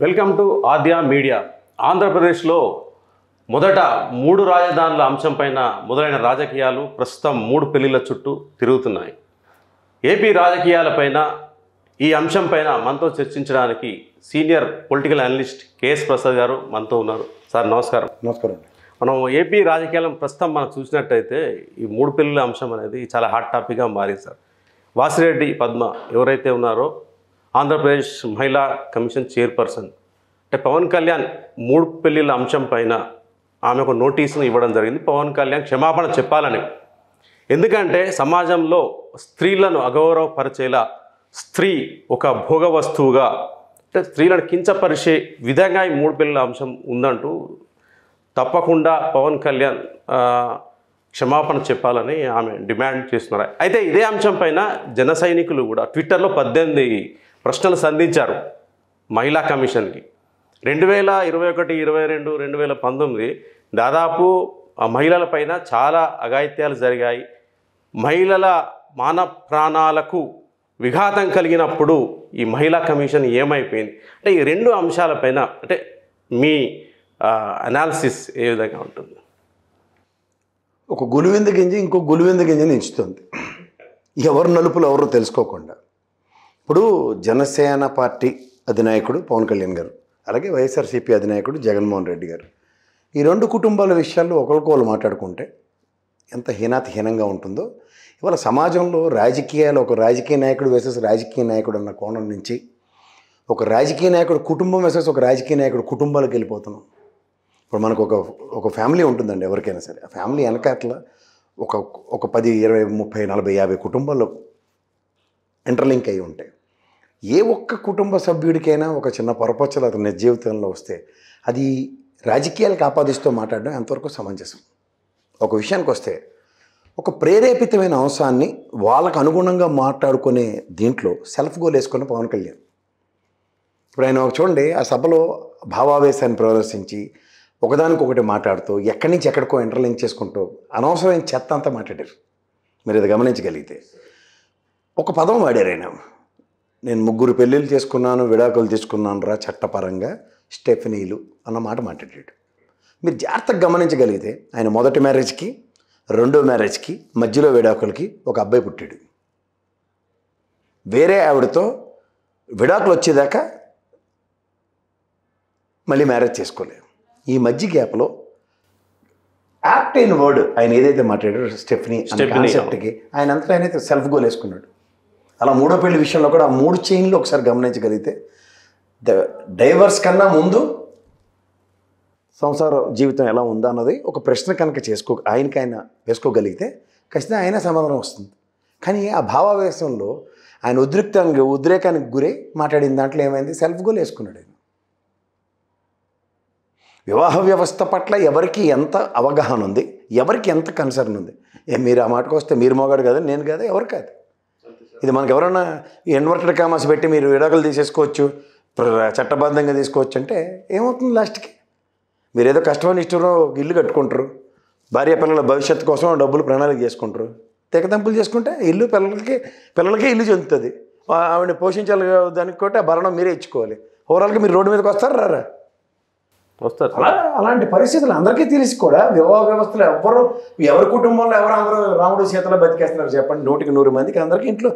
Welcome to Aadya media. ఆంధ్రప్రదేశ్లో మొదట 3 రాజధానుల అంశంపైన మొదలైన రాజకీయాలు ప్రస్తుతం 3 పెళ్లిళ్ల చుట్టూ తిరుగుతున్నాయి. ఏపీ రాజకీయాలపైన ఈ అంశంపైన మనతో చర్చించడానికి senior political analyst KS Prasad గారు మనతో ఉన్నారు. సార్ నమస్కారం. నమస్కారం. మనం ఏపీ రాజకీయాలను ప్రస్తుతం మనం చూసినట్టయితే ఈ 3 పెళ్లిళ్ల అంశం అనేది చాలా హాట్ టాపిక్గా మారింది సార్. వాసిరెడ్డి పద్మ ఎవరైతే ఉన్నారో ఆంధ్రప్రదేశ్ మహిళా కమిషన్ చైర్పర్సన్, అంటే పవన్ కళ్యాణ్ 3 పెళ్లిళ్ళ అంశం పైన ఆమె ఒక నోటీసును ఇవ్వడం జరిగింది. పవన్ కళ్యాణ్ క్షమాపణ చెప్పాలని. ఎందుకంటే సమాజంలో స్త్రీలను అగౌరవపరిచేలా స్త్రీ ఒక భోగ వస్తువుగా, అంటే స్త్రీలను కించపరిచే విధంగా ఈ 3 పెళ్లిళ్ళ అంశం ఉందంటూ తప్పకుండా పవన్ కళ్యాణ్ క్షమాపణ చెప్పాలని ఆమె డిమాండ్ చేస్తున్నారు. అయితే ఇదే అంశం పైన జన సైనికులు కూడా ట్విట్టర్లో 18 ప్రశ్నలు సంధించారు మహిళా కమిషన్కి. 2021, 22, 2019 దాదాపు మహిళల పైన చాలా అఘాయిత్యాలు జరిగాయి. మహిళల మాన ప్రాణాలకు విఘాతం కలిగినప్పుడు ఈ మహిళా కమిషన్ ఏమైపోయింది? అంటే ఈ 2 అంశాలపైన అంటే మీ అనాలిసిస్ ఏ విధంగా ఉంటుంది? ఒక గులివింద గింజ ఇంకో గులివింద గింజని ఎంచుతుంది, ఎవరు నలుపులు ఎవరో తెలుసుకోకుండా. ఇప్పుడు జనసేన పార్టీ అధినాయకుడు పవన్ కళ్యాణ్ గారు, అలాగే వైఎస్ఆర్సీపీ అధినాయకుడు జగన్మోహన్ రెడ్డి గారు, ఈ 2 కుటుంబాల విషయాల్లో ఒకరికొకరు మాట్లాడుకుంటే ఎంత హీనంగా ఉంటుందో. ఇవాళ సమాజంలో రాజకీయాలు ఒక రాజకీయ నాయకుడు వేసేసి రాజకీయ నాయకుడు అన్న కోణం నుంచి ఒక రాజకీయ నాయకుడు కుటుంబం వేసేసి ఒక రాజకీయ నాయకుడు కుటుంబాలకు వెళ్ళిపోతున్నాం. ఇప్పుడు మనకు ఒక ఫ్యామిలీ ఉంటుందండి, ఎవరికైనా సరే. ఆ ఫ్యామిలీ వెనకాట్ల ఒక 10, 20, 30, 40, 50 కుటుంబాలు ఇంటర్లింక్ అయి ఉంటాయి. ఏ ఒక్క కుటుంబ సభ్యుడికైనా ఒక చిన్న పొరపచ్చలు అతని నిజ జీవితంలో వస్తే అది రాజకీయాలకు ఆపాదిస్తూ మాట్లాడడం ఎంతవరకు సమంజసం? ఒక విషయానికి వస్తే ఒక ప్రేరేపితమైన అంశాన్ని వాళ్ళకు అనుగుణంగా మాట్లాడుకునే దీంట్లో సెల్ఫ్ గోల్ వేసుకున్న పవన్ కళ్యాణ్. ఇప్పుడు ఆయన చూడండి, ఆ సభలో భావావేశాన్ని ప్రదర్శించి ఒకదానికొకటి మాట్లాడుతూ ఎక్కడి నుంచి ఎక్కడికో ఇంటర్లింక్ చేసుకుంటూ అనవసరమైన చెత్త అంతా మాట్లాడారు. మీరు ఇది గమనించగలిగితే ఒక పదం వాడారు ఆయన. నేను 3 పెళ్ళిళ్ళు చేసుకున్నాను, విడాకులు తీసుకున్నాను రా చట్టపరంగా స్టెఫనీలు అన్న మాట మాట్లాడాడు. మీరు జాగ్రత్తగా గమనించగలిగితే ఆయన మొదటి మ్యారేజ్కి, రెండో మ్యారేజ్కి మధ్యలో విడాకులకి ఒక అబ్బాయి పుట్టాడు. వేరే ఆవిడతో విడాకులు వచ్చేదాకా మళ్ళీ మ్యారేజ్ చేసుకోలేదు. ఈ మధ్య గ్యాప్లో యాప్ట్ అయిన వర్డ్ ఆయన ఏదైతే మాట్లాడారో స్టెఫనీ అనే కాన్సెప్ట్కి ఆయన అంతా ఆయనైతే సెల్ఫ్ గోల్ వేసుకున్నాడు. అలా 3వ పెళ్లి విషయంలో కూడా ఆ 3 చైన్లు ఒకసారి గమనించగలిగితే డైవర్స్ కన్నా ముందు సంసార జీవితం ఎలా ఉందా అన్నది ఒక ప్రశ్న కనుక ఆయన వేసుకోగలిగితే ఖచ్చితంగా ఆయన సమాధానం వస్తుంది. కానీ ఆ భావావేశంలో ఆయన ఉద్రేకానికి గురై మాట్లాడిన దాంట్లో ఏమైంది? సెల్ఫ్ గోల్ వేసుకున్నాడు ఆయన. వివాహ వ్యవస్థ పట్ల ఎవరికి ఎంత అవగాహన ఉంది, ఎవరికి ఎంత కన్సర్న్ ఉంది? మీరు ఆ మాటకు వస్తే మీరు మోగాడు కదా, నేను కదా, ఎవరు కాదు. ఇది మనకు ఎవరన్నా ఇన్వర్టెడ్ కామర్స్ పెట్టి మీరు విడాకులు తీసేసుకోవచ్చు, చట్టబద్ధంగా తీసుకోవచ్చు అంటే ఏమవుతుంది? లాస్ట్కి మీరు ఏదో కష్టమైన ఇష్టంలో ఇల్లు కట్టుకుంటారు, భార్య పిల్లల భవిష్యత్తు కోసం డబ్బులు ప్రణాళిక చేసుకుంటారు. తెగతంపులు చేసుకుంటే ఇల్లు పిల్లలకే ఇల్లు చెందుతుంది. ఆవిడని పోషించాలి, దానికి కూడా భరణం మీరే ఇచ్చుకోవాలి. ఓవరాల్గా మీరు రోడ్డు మీదకి వస్తారు, రారా? వస్తారు. అలాంటి పరిస్థితులు అందరికీ తెలిసి కూడా వివాహ వ్యవస్థలో ఎవరి కుటుంబంలో అందరూ రాముడు సీతలో బతికేస్తున్నారు చెప్పండి? 100కి 100 మందికి అందరికీ ఇంట్లో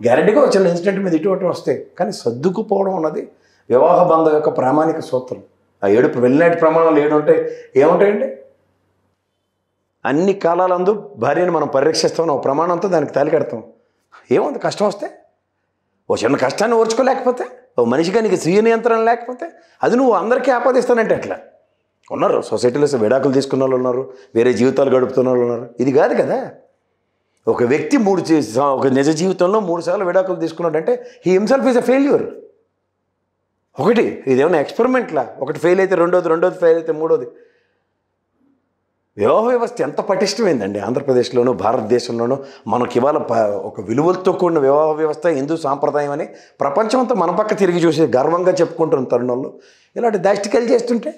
గ్యారెంటీగా వచ్చిన ఇన్సిడెంట్ మీద ఇటు వస్తాయి. కానీ సర్దుకుపోవడం అన్నది వివాహ బంధం యొక్క ప్రామాణిక సూత్రం. ఆ 7 వెళ్ళినట్టు ప్రమాణాలు 7 ఉంటాయి. ఏముంటాయండి? అన్ని కాలాలందు భార్యను మనం పరిరక్షిస్తాం, ఒక ప్రమాణంతో దానికి తాళి కడతాం. ఏముంది? కష్టం వస్తే ఓ చిన్న కష్టాన్ని ఓర్చుకోలేకపోతే, ఓ మనిషిగా నీకు స్వీయ నియంత్రణ లేకపోతే అది నువ్వు అందరికీ ఆపాదిస్తానంటే ఎట్లా? ఉన్నారు సొసైటీలో విడాకులు తీసుకున్న వాళ్ళు ఉన్నారు, వేరే జీవితాలు గడుపుతున్న వాళ్ళు ఉన్నారు. ఇది కాదు కదా. ఒక వ్యక్తి ఒక నిజ జీవితంలో 3 సార్లు విడాకులు తీసుకున్నాడంటే he himself is a failure. ఒకటి ఇదేమన్నా ఎక్స్పెరిమెంట్లా? ఒకటి ఫెయిల్ అయితే రెండోది ఫెయిల్ అయితే మూడోది. వివాహ వ్యవస్థ ఎంత పటిష్టమైందండి ఆంధ్రప్రదేశ్లోనూ భారతదేశంలోనూ. మనకి ఇవాళ ఒక విలువలతో కూడిన వివాహ వ్యవస్థ, హిందూ సాంప్రదాయం అని ప్రపంచం అంతా మన పక్క తిరిగి చూసి గర్వంగా చెప్పుకుంటున్న తరుణంలో ఇలాంటి దాష్టికలు చేస్తుంటే,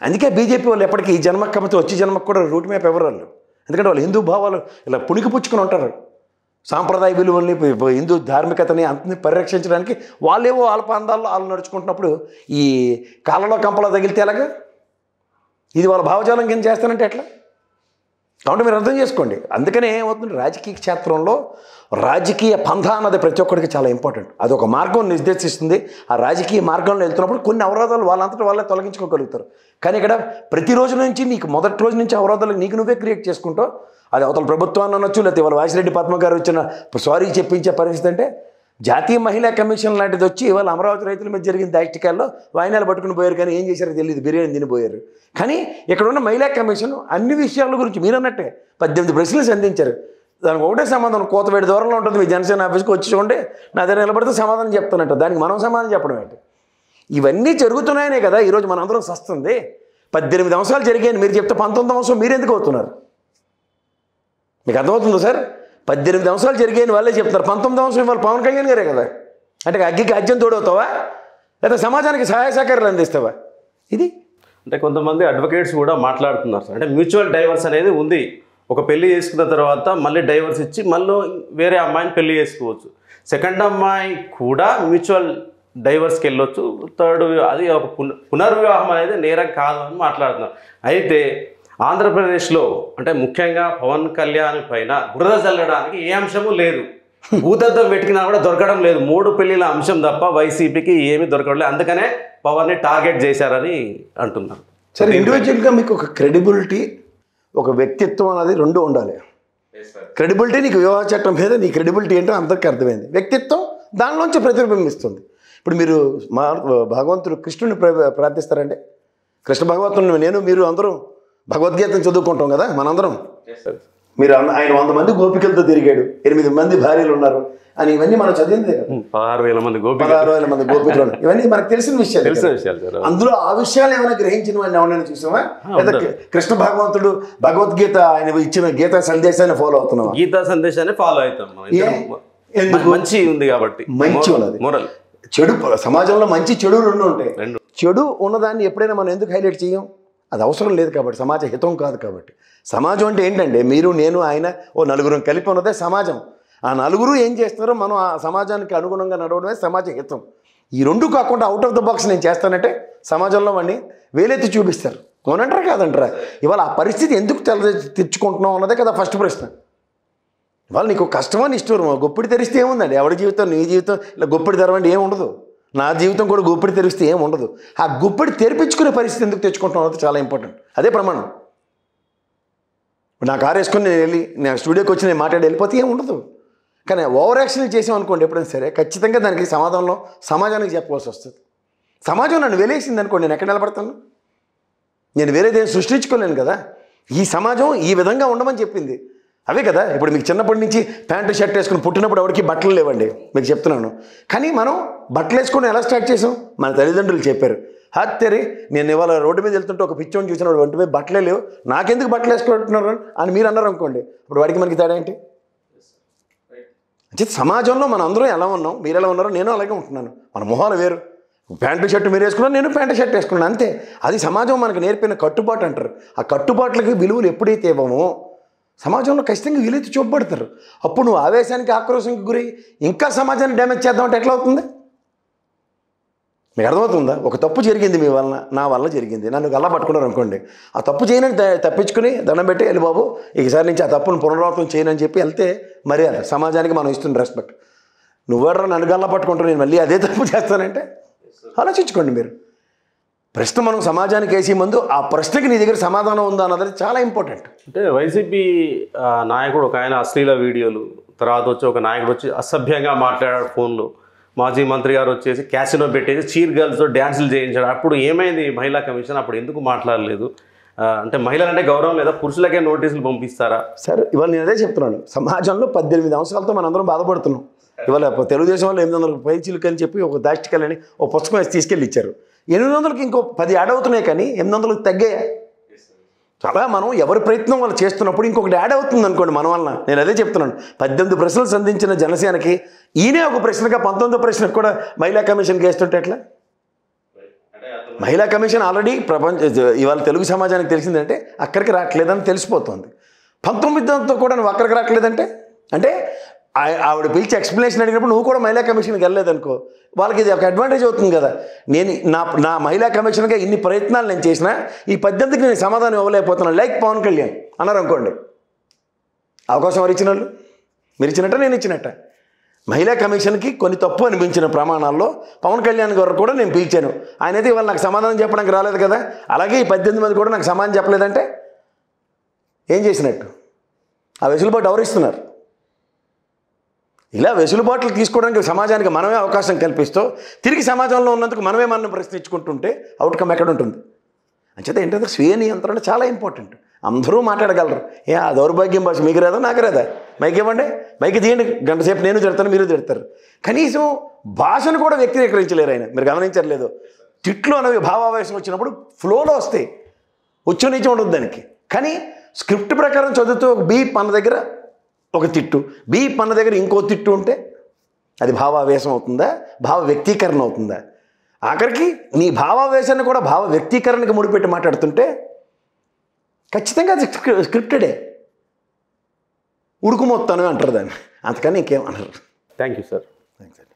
అందుకే బీజేపీ వాళ్ళు ఎప్పటికీ ఈ జన్మకు కాకపోతే వచ్చే జన్మకు కూడా రూట్ మ్యాప్ ఎవరు వాళ్ళు. ఎందుకంటే వాళ్ళు హిందూ భావాలు ఇలా పుణికిపుచ్చుకుని ఉంటారు. సాంప్రదాయ విలువల్ని హిందూ ధార్మికతని అంతని పరిరక్షించడానికి వాళ్ళేవో వాళ్ళ పందాల్లో వాళ్ళు నడుచుకుంటున్నప్పుడు ఈ కాళ్ళలో కంపలో తగిలితే ఎలాగా? ఇది వాళ్ళ భావజాలం కింద చేస్తానంటే ఎట్లా? కాబట్టి మీరు అర్థం చేసుకోండి. అందుకనే ఏమవుతుంది, రాజకీయ క్షేత్రంలో రాజకీయ పంథ అన్నది ప్రతి ఒక్కరికి చాలా ఇంపార్టెంట్. అది ఒక మార్గం నిర్దేశిస్తుంది. ఆ రాజకీయ మార్గంలో వెళ్తున్నప్పుడు కొన్ని అవరోధాలు వాళ్ళంతటా వాళ్ళే తొలగించుకోగలుగుతారు. కానీ ఇక్కడ ప్రతిరోజు నుంచి నీకు మొదటి రోజు నుంచి అవరోధాలు నీకు నువ్వే క్రియేట్ చేసుకుంటావు. అది అవతల ప్రభుత్వాన్ని అనొచ్చు, లేకపోతే ఇవాళ వాసిరెడ్డి పద్మ గారు వచ్చిన సారీ చెప్పించే పరిస్థితి అంటే జాతీయ మహిళా కమిషన్ లాంటిది వచ్చి ఇవాళ అమరావతి రైతుల మీద జరిగిన దాష్టికాల్లో వాయినాలు పట్టుకుని పోయారు, కానీ ఏం చేశారో తెలియదు, బిర్యానీ తినిపోయారు. కానీ ఇక్కడ ఉన్న మహిళా కమిషన్ అన్ని విషయాల గురించి మీరు అన్నట్టే 18 ప్రశ్నలు సంధించారు. దానికి ఒకటే సమాధానం, కోతవేడి దూరంలో ఉంటుంది మీ జనసేన ఆఫీస్కి వచ్చి చూడండి, నా దగ్గర నిలబడితే సమాధానం చెప్తానంట. దానికి మనం సమాధానం చెప్పడం ఏంటి? ఇవన్నీ జరుగుతున్నాయనే కదా ఈరోజు మనందరం సస్తుంది. 18 సంవత్సరాలు జరిగాయని మీరు చెప్తే 19వ సంవత్సరం మీరు ఎందుకు అవుతున్నారు? మీకు అర్థమవుతుందో సార్? 18 సంవత్సరాలు జరిగాయని వాళ్ళే చెప్తారు. 19వ సంవత్సరం వాళ్ళు పవన్ కళ్యాణ్ గారే కదా. అంటే అగ్గికి అజ్యం తోడవుతావా, లేదా సమాజానికి సహాయ సహకారాలు అందిస్తావా? ఇది అంటే కొంతమంది అడ్వకేట్స్ కూడా మాట్లాడుతున్నారు సార్. అంటే మ్యూచువల్ డైవర్స్ అనేది ఉంది. ఒక పెళ్లి చేసుకున్న తర్వాత మళ్ళీ డైవర్స్ ఇచ్చి మళ్ళీ వేరే అమ్మాయిని పెళ్లి చేసుకోవచ్చు. సెకండ్ అమ్మాయి కూడా మ్యూచువల్ డైవర్స్కి వెళ్ళొచ్చు. థర్డ్ అది ఒక పునర్వివాహం అనేది నేరం కాదు అని మాట్లాడుతున్నారు. అయితే ఆంధ్రప్రదేశ్లో అంటే ముఖ్యంగా పవన్ కళ్యాణ్ పైన బురద చల్లడానికి ఏ అంశము లేదు. భూతద్దం వెతికినా కూడా దొరకడం లేదు. 3 పెళ్లిల అంశం తప్ప వైసీపీకి ఏమీ దొరకడం లేదు. అందుకనే పవన్ని టార్గెట్ చేశారని అంటున్నారు. సరే, ఇండివిజువల్గా మీకు ఒక క్రెడిబిలిటీ, ఒక వ్యక్తిత్వం అనేది రెండు ఉండాలి. క్రెడిబిలిటీ నీకు వివాహ చట్టం మీద నీ క్రెడిబిలిటీ ఏంటో అందరికీ అర్థమైంది. వ్యక్తిత్వం దానిలోంచి ప్రతిబింబిస్తుంది. ఇప్పుడు మీరు భగవంతుడు కృష్ణుని ప్రార్థిస్తారంటే, కృష్ణ భగవంతుని నేను మీరు అందరూ భగవద్గీతను చదువుకుంటాం కదా మనందరం. మీరు ఆయన 100 మంది గోపికలతో తిరిగాడు, 8 మంది భార్యలు ఉన్నారు అని ఇవన్నీ మనం చదివిందే కదా. 16,000 మంది 16,000 మంది గోపికలు ఇవన్నీ మనకు తెలిసిన విషయాలు. అందులో ఆ విషయాలు ఏమైనా గ్రహించిన వాడిని ఎవరైనా చూసామా? లేదా కృష్ణ భగవంతుడు భగవద్గీత ఆయన ఇచ్చిన గీతా సందేశాన్ని ఫాలో అవుతున్నాం? గీతా సందేశాన్ని ఫాలో అవుతాం. మంచి ఉంది కాబట్టి, మంచి ఉన్నది. మోరల్ చెడు సమాజంలో మంచి చెడు రెండు ఉంటాయి. చెడు ఉన్నదాన్ని ఎప్పుడైనా మనం ఎందుకు హైలైట్ చేయం? అది అవసరం లేదు కాబట్టి, సమాజ హితం కాదు కాబట్టి. సమాజం అంటే ఏంటంటే మీరు నేను ఆయన ఓ నలుగురు కలిపి ఉన్నదే సమాజం. ఆ నలుగురు ఏం చేస్తున్నారో మనం ఆ సమాజానికి అనుగుణంగా నడవడమే సమాజ హితం. ఈ రెండు కాకుండా అవుట్ ఆఫ్ ద బాక్స్ నేను చేస్తానంటే సమాజంలో వాడిని వేలెత్తి చూపిస్తారు. అవునంటారా కాదంటారా? ఇవాళ ఆ పరిస్థితి ఎందుకు తెచ్చుకుంటున్నాం అన్నదే కదా ఫస్ట్ ప్రశ్న. ఇవాళ నీకు కష్టమని ఇష్టం గొప్పిడి తెరిస్తే ఏముందండి? ఎవరి జీవితం నీ జీవితం ఇలా గొప్పిడి తెరవండి ఏముండదు. నా జీవితం కూడా గుప్పిడి తెరిస్తే ఏమి ఉండదు. ఆ గుప్పిడి తెరిపించుకునే పరిస్థితి ఎందుకు తెచ్చుకుంటాం అనేది చాలా ఇంపార్టెంట్. అదే ప్రమాణం. నా కారు వేసుకొని నేను వెళ్ళి నా స్టూడియోకి వచ్చి నేను మాట్లాడి వెళ్ళిపోతే ఏమి ఉండదు. కానీ ఓవర్ యాక్షన్ చేసామనుకోండి ఎప్పుడైనా సరే ఖచ్చితంగా దానికి సమాధానంలో సమాజానికి చెప్పవలసి వస్తుంది. సమాజం నన్ను వెలేసింది అనుకోండి, నేను ఎక్కడ నిలబడతాను? నేను వేరేదేం సృష్టించుకోలేను కదా. ఈ సమాజం ఈ విధంగా ఉండమని చెప్పింది అవే కదా. ఇప్పుడు మీకు చిన్నప్పటి నుంచి ప్యాంటు షర్ట్ వేసుకుని పుట్టినప్పుడు ఎవరికి బట్టలు లేవండి, మీకు చెప్తున్నాను. కానీ మనం బట్టలు వేసుకొని ఎలా స్టార్ట్ చేసాం? మన తల్లిదండ్రులు చెప్పారు. హత్తెరి నేను ఇవాళ రోడ్డు మీద వెళ్తుంటే ఒక పిచ్చోని చూసిన వాడు ఒంటి మీద బట్టలే లేవు, నాకెందుకు బట్టలు వేసుకుంటున్నారు అని మీరు అన్నారు అనుకోండి, అప్పుడు వాడికి మనకి తేడా ఏంటి? అంటే సమాజంలో మనం అందరం ఎలా ఉన్నాం, మీరు ఎలా ఉన్నారో నేను అలాగే ఉంటున్నాను. మన మొహాలు వేరు. ప్యాంటు షర్టు మీరు వేసుకున్నాను, నేను ప్యాంటు షర్ట్ వేసుకున్నాను, అంతే. అది సమాజం మనకు నేర్పిన కట్టుబాటు అంటారు. ఆ కట్టుబాట్లకి విలువలు ఎప్పుడైతే ఇవ్వమో సమాజంలో ఖచ్చితంగా వీలైతే చూపబడతారు. అప్పుడు నువ్వు ఆవేశానికి ఆక్రోశానికి గురి ఇంకా సమాజాన్ని డ్యామేజ్ చేద్దామంటే ఎట్లా అవుతుంది? మీకు అర్థమవుతుందా? ఒక తప్పు జరిగింది మీ వలన, నా వల్ల జరిగింది, నన్ను గల్లా పట్టుకున్నారు అనుకోండి, ఆ తప్పు చేయనని తప్పించుకుని దండం పెట్టి వెళ్ళి బాబు ఈసారి నుంచి ఆ తప్పును పునరావృతం చేయనని చెప్పి వెళ్తే మర్యాద, సమాజానికి మనం ఇస్తున్న రెస్పెక్ట్. నువ్వెవరా నన్ను గల్లా పట్టుకుంటావు, నేను మళ్ళీ అదే తప్పు చేస్తానంటే ఆలోచించుకోండి మీరు. ప్రశ్న మనం సమాజానికి వేసే ముందు ఆ ప్రశ్నకి నీ దగ్గర సమాధానం ఉందా అన్నది చాలా ఇంపార్టెంట్. అంటే వైసీపీ నాయకుడు ఒక ఆయన అశ్లీల వీడియోలు, తర్వాత వచ్చి ఒక నాయకుడు వచ్చి అసభ్యంగా మాట్లాడాడు ఫోన్లో, మాజీ మంత్రి గారు వచ్చేసి క్యాసినో పెట్టేసి చీర్ గర్ల్స్తో డ్యాన్సులు చేయించాడు. అప్పుడు ఏమైంది మహిళా కమిషన్? అప్పుడు ఎందుకు మాట్లాడలేదు? అంటే మహిళలు అంటే గౌరవం లేదా? పురుషులకే నోటీసులు పంపిస్తారా? సరే, ఇవాళ నేను అదే చెప్తున్నాను. సమాజంలో 18 సంవత్సరాలతో మనందరం బాధపడుతున్నాం. ఇవాళ తెలుగుదేశం వాళ్ళు 800 పైచీలకి అని చెప్పి ఒక దాష్టికలని ఒక పుస్తకం వేసి తీసుకెళ్ళి ఇచ్చారు. 800కి ఇంకో 10 యాడ్ అవుతున్నాయి, కానీ 800కి తగ్గాయా? చాలా మనం ఎవరి ప్రయత్నం వాళ్ళు చేస్తున్నప్పుడు ఇంకొకటి యాడ్ అవుతుంది అనుకోండి మన వలన. నేను అదే చెప్తున్నాను. 18 ప్రశ్నలు సంధించిన జనసేనకి ఈయనే ఒక ప్రశ్నగా 19వ ప్రశ్నకు కూడా మహిళా కమిషన్కి వేస్తుంటే ఎట్లా? మహిళా కమిషన్ ఆల్రెడీ ఇవాళ తెలుగు సమాజానికి తెలిసిందంటే అక్కడికి రావట్లేదని తెలిసిపోతుంది. 19తో కూడా నువ్వు అక్కడికి రావట్లేదంటే అంటే ఆవిడ పిలిచి ఎక్స్ప్లెనేషన్ అడిగినప్పుడు నువ్వు కూడా మహిళా కమిషన్కి వెళ్ళలేదనుకో, వాళ్ళకి ఇది ఒక అడ్వాంటేజ్ అవుతుంది కదా. నేను నా మహిళా కమిషన్గా ఇన్ని ప్రయత్నాలు నేను చేసినా ఈ 18కి నేను సమాధానం ఇవ్వలేకపోతున్నాను, లైక్ పవన్ కళ్యాణ్ అన్నారు అనుకోండి. అవకాశం వారు ఇచ్చిన వాళ్ళు, మీరు ఇచ్చినట్ట నేను ఇచ్చినట్ట. మహిళా కమిషన్కి కొన్ని తప్పు అనిపించిన ప్రమాణాల్లో పవన్ కళ్యాణ్ గారు కూడా నేను పిలిచాను. ఆయన అయితే ఇవాళ నాకు సమాధానం చెప్పడానికి రాలేదు కదా. అలాగే ఈ 18 మంది కూడా నాకు సమాధానం చెప్పలేదంటే ఏం చేసినట్టు? ఆ వెసులుబాటు ఎవరు ఇస్తున్నారు? ఇలా వెసులుబాట్లు తీసుకోవడానికి సమాజానికి మనమే అవకాశం కల్పిస్తూ తిరిగి సమాజంలో ఉన్నందుకు మనమే మనం ప్రశ్నించుకుంటుంటే అవుట్కమ్ ఎక్కడ ఉంటుంది? అంచేత ఏంటంటే స్వీయ నియంత్రణ చాలా ఇంపార్టెంట్. అందరూ మాట్లాడగలరు. ఆ దౌర్భాగ్యం భాష మీకు రాదా నాకు రాదా? మైక్ ఇవ్వండి, మైక్ తీయండి, గంట సేపు నేను తిడతాను మీరు తిడతారు. కనీసం భాషను కూడా వ్యక్తీకరించలేరు ఆయన. మీరు గమనించట్లేదు, తిట్లు అనేవి భావావేశం వచ్చినప్పుడు ఫ్లోలో వస్తాయి, వచ్చి నుంచి ఉండదు దానికి. కానీ స్క్రిప్ట్ ప్రకారం చదువుతూ బీప్ అన్న దగ్గర ఒక తిట్టు, బీప్ అన్న దగ్గర ఇంకో తిట్టు ఉంటే అది భావావేశం అవుతుందా, భావ వ్యక్తీకరణ అవుతుందా? ఆఖరికి నీ భావావేశాన్ని కూడా భావ వ్యక్తీకరణకి ముడిపెట్టి మాట్లాడుతుంటే ఖచ్చితంగా అది స్క్రిప్టెడే, ఉడుకుమొత్తాను అంటారు దాన్ని, అంతకని ఇంకేమన్నారు. Thank you sir. థ్యాంక్స్ అండి.